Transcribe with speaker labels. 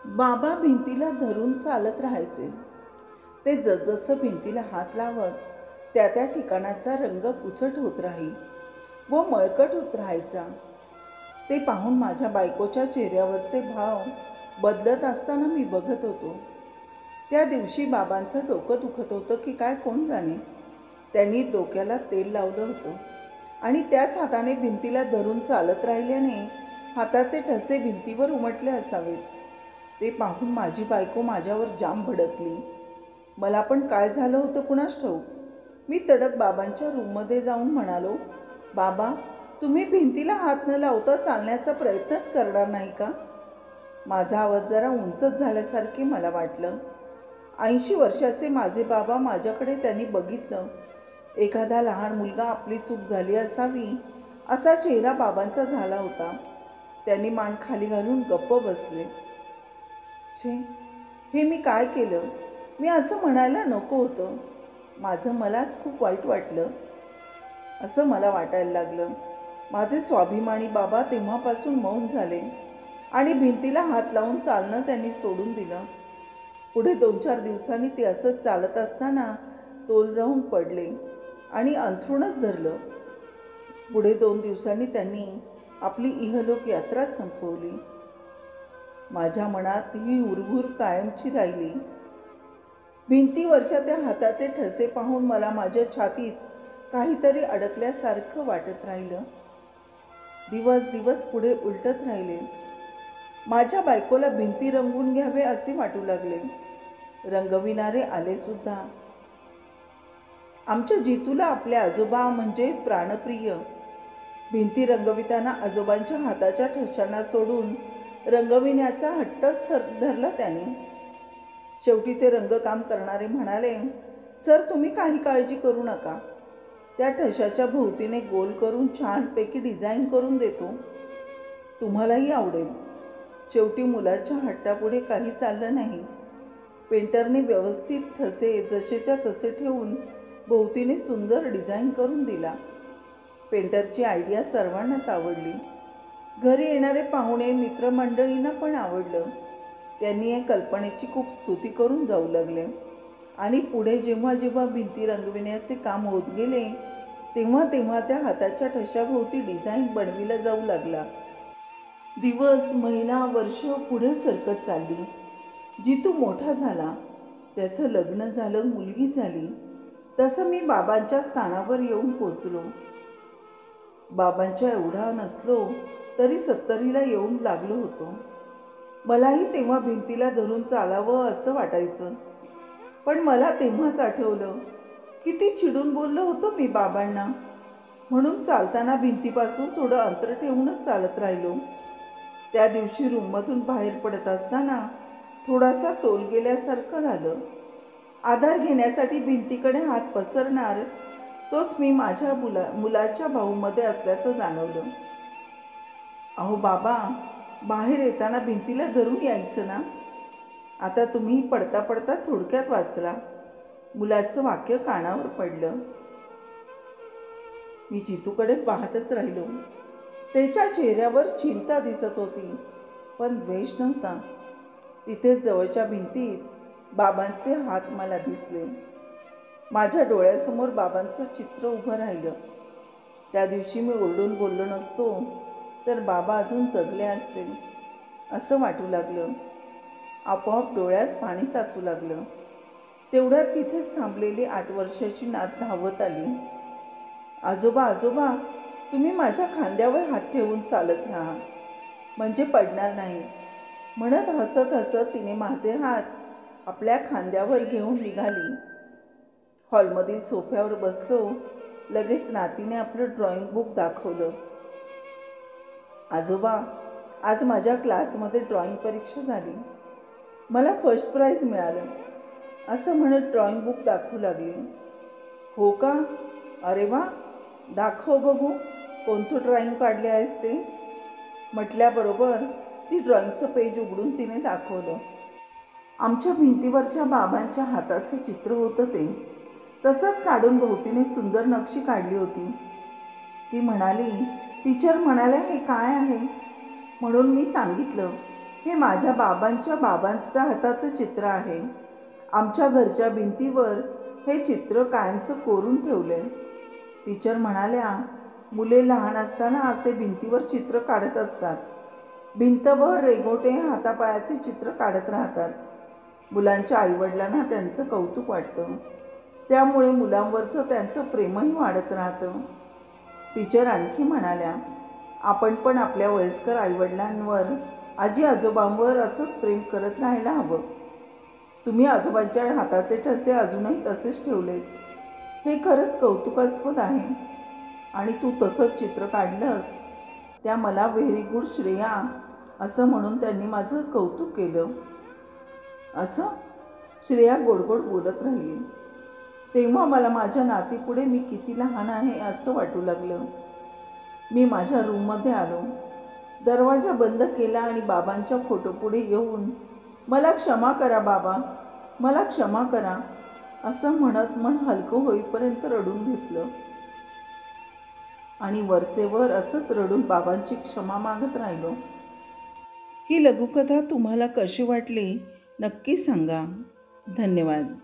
Speaker 1: बाबा भिंतीला धरून चालत राहायचे. ते जसजसं भिंतीला हात लावत त्या त्या ठिकाणाचा रंग पुसट होत राही व मळकट होत राहायचा. ते पाहून माझ्या बायकोच्या चेहऱ्यावरचे भाव बदलत असताना मी बघत होतो. त्या दिवशी बाबांचं डोकं दुखत होतं की काय कोण जाणे. त्यांनी डोक्याला तेल लावलं होतं आणि त्याच हाताने भिंतीला धरून चालत राहिल्याने हाताचे ठसे भिंतीवर उमटले असावेत. ते पाहून माझी बायको माझ्यावर जाम भडकली. मला पण काय झालं होतं कुणास ठाऊक. मी तडक बाबांच्या रूममध्ये जाऊन म्हणालो, बाबा तुम्ही भिंतीला हात न लावता चालण्याचा प्रयत्नच करणार नाही का? माझा आवाज जरा उंचच झाल्यासारखे मला वाटलं. 80 वर्षाचे माझे बाबा माझ्याकडे त्यांनी बघितलं. एखादा लहान मुलगा आपली चूक झाली असावी असा चेहरा बाबांचा झाला होता. त्यांनी मान खाली घालून गप्प बसले. छे, हे मी काय केलं? मी असं म्हणायला नको होतं. माझं मलाच खूप वाईट वाटलं. असं मला वाटायला लागलं. माझे स्वाभिमानी बाबा तेव्हापासून मौन झाले आणि भिंतीला हात लावून चालणं त्यांनी सोडून दिलं. पुढे 2-4 दिवसांनी ते असंच चालत असताना तोल जाऊन पडले आणि अंथरूणच धरलं. पुढे 2 दिवसांनी त्यांनी आपली इहलोक यात्रा संपवली. माझ्या मनात ही उरघुर कायमची राहिली. भिंतीवरच्या त्या हाताचे ठसे पाहून मला माझ्या छातीत काहीतरी अडकल्यासारखं वाटत राहिलं. दिवस दिवस पुढे उलटत राहिले. माझ्या बायकोला भिंती रंगवून घ्यावे असे वाटू लागले. रंगविणारे आले सुद्धा. आमच्या जितूला आपले आजोबा म्हणजे प्राणप्रिय. भिंती रंगविताना आजोबांच्या हाताच्या ठशांना सोडून रंगविण्याचा हट्टच धरला त्याने. शेवटी ते रंगकाम करणारे म्हणाले, सर तुम्ही काही काळजी करू नका. त्या ठशाच्या भोवतीने गोल करून छानपैकी डिझाईन करून देतो. तुम्हालाही आवडेल. शेवटी मुलाच्या हट्टापुढे काही चाललं नाही. पेंटरने व्यवस्थित ठसे जसेच्या तसे ठेवून भोवतीने सुंदर डिझाईन करून दिला. पेंटरची आयडिया सर्वांनाच आवडली. घरी येणारे पाहुणे मित्रमंडळींना पण आवडलं. त्यांनी या कल्पनेची खूप स्तुती करून जाऊ लागले आणि पुढे जेव्हा जेव्हा भिंती रंगविण्याचे काम होत गेले तेव्हा तेव्हा त्या हाताच्या ठशाभोवती डिझाईन बनविला जाऊ लागला. दिवस, महिना, वर्ष पुढे सरकत चालली. जितू मोठा झाला. त्याचं लग्न झालं, मुलगी झाली. तसं मी बाबांच्या स्थानावर येऊन पोचलो. बाबांच्या एवढा नसलो तरी 70ला येऊन लागलो होतो. मलाही तेव्हा भिंतीला धरून चालावं असं वाटायचं. पण मला तेव्हाच आठवलं किती चिडून बोललो होतो मी बाबांना. म्हणून चालताना भिंतीपासून थोडं अंतर ठेवूनच चालत राहिलो. त्या दिवशी रूममधून बाहेर पडत असताना थोडासा तोल गेल्यासारखं झालं. आधार घेण्यासाठी भिंतीकडे हात पसरणार तोच मी माझ्या मुलाच्या भाऊमध्ये असल्याचं जाणवलं. अहो बाबा, बाहेर येताना भिंतीला धरून यायचं ना. आता तुम्ही पडता पडता थोडक्यात वाचला. मुलाचं वाक्य कानावर पडलं. मी जितूकडे पाहतच राहिलो. त्याच्या चेहऱ्यावर चिंता दिसत होती पण द्वेष नव्हता. तिथेच जवळच्या भिंतीत बाबांचे हात मला दिसले. माझ्या डोळ्यासमोर बाबांचं चित्र उभं राहिलं. त्या दिवशी मी ओरडून बोललो नसतो तर बाबा अजून जगले असते असं वाटू लागलं. आपोआप डोळ्यात पाणी साचू लागलं. तेवढ्यात तिथेच थांबलेली 8 वर्षाची नात धावत आली. आजोबा आजोबा, तुम्ही माझ्या खांद्यावर हात ठेवून चालत राहा म्हणजे पडणार नाही म्हणत हसत हसत तिने माझे हात आपल्या खांद्यावर घेऊन निघाली. हॉलमधील सोफ्यावर बसलो. लगेच नातीने आपलं ड्रॉइंग बुक दाखवलं. आजोबा, आज माझ्या क्लासमध्ये ड्रॉइंग परीक्षा झाली. मला फर्स्ट प्राईज मिळालं असं म्हणत ड्रॉइंग बुक दाखवू लागली. हो का? अरे वा, दाखव बघू कोणतं ड्रॉइंग काढले आहेस ते. म्हटल्याबरोबर ती ड्रॉइंगचं पेज उघडून तिने दाखवलं. आमच्या भिंतीवरच्या बाबांच्या हाताचं चित्र होतं ते. तसंच काढून भोवतीने सुंदर नक्षी काढली होती. ती म्हणाली, टीचर म्हणाल्या हे काय आहे? म्हणून मी सांगितलं हे माझ्या बाबांच्या हाताचं चित्र आहे. आमच्या घरच्या भिंतीवर हे चित्र कायमचं कोरून ठेवले. टीचर म्हणाल्या, मुले लहान असताना असे भिंतीवर चित्र काढत असतात. भिंतभर रेघोटे हातापायाचे चित्र काढत राहतात. मुलांच्या आईवडिलांना त्यांचं कौतुक वाटतं. त्यामुळे मुलांवरचं त्यांचं प्रेमही वाढत राहतं. टीचर आणखी म्हणाल्या, आपण पण आपल्या वयस्कर आईवडिलांवर, आजी आजोबांवर असंच प्रेम करत राहायला हवं. तुम्ही आजोबांच्या हाताचे ठसे अजूनही तसेच ठेवलेत. हे खरंच कौतुकास्पद आहे. आणि तू तसंच चित्र काढलंस, त्या मला व्हेरी गुड श्रेया असं म्हणून त्यांनी माझं कौतुक केलं. असं श्रेया गोडगोड बोलत राहिली. तेव्हा मला माझ्या नातीपुढे मी किती लहान आहे असं वाटू लागलं. मी माझ्या रूममध्ये आलो, दरवाजा बंद केला आणि बाबांच्या फोटोपुढे येऊन, मला क्षमा करा बाबा, मला क्षमा करा असं म्हणत मन हलकं होईपर्यंत रडून घेतलं. आणि वरचे वर असंच रडून बाबांची क्षमा मागत राहिलो. ही लघुकथा तुम्हाला कशी वाटली नक्की सांगा. धन्यवाद.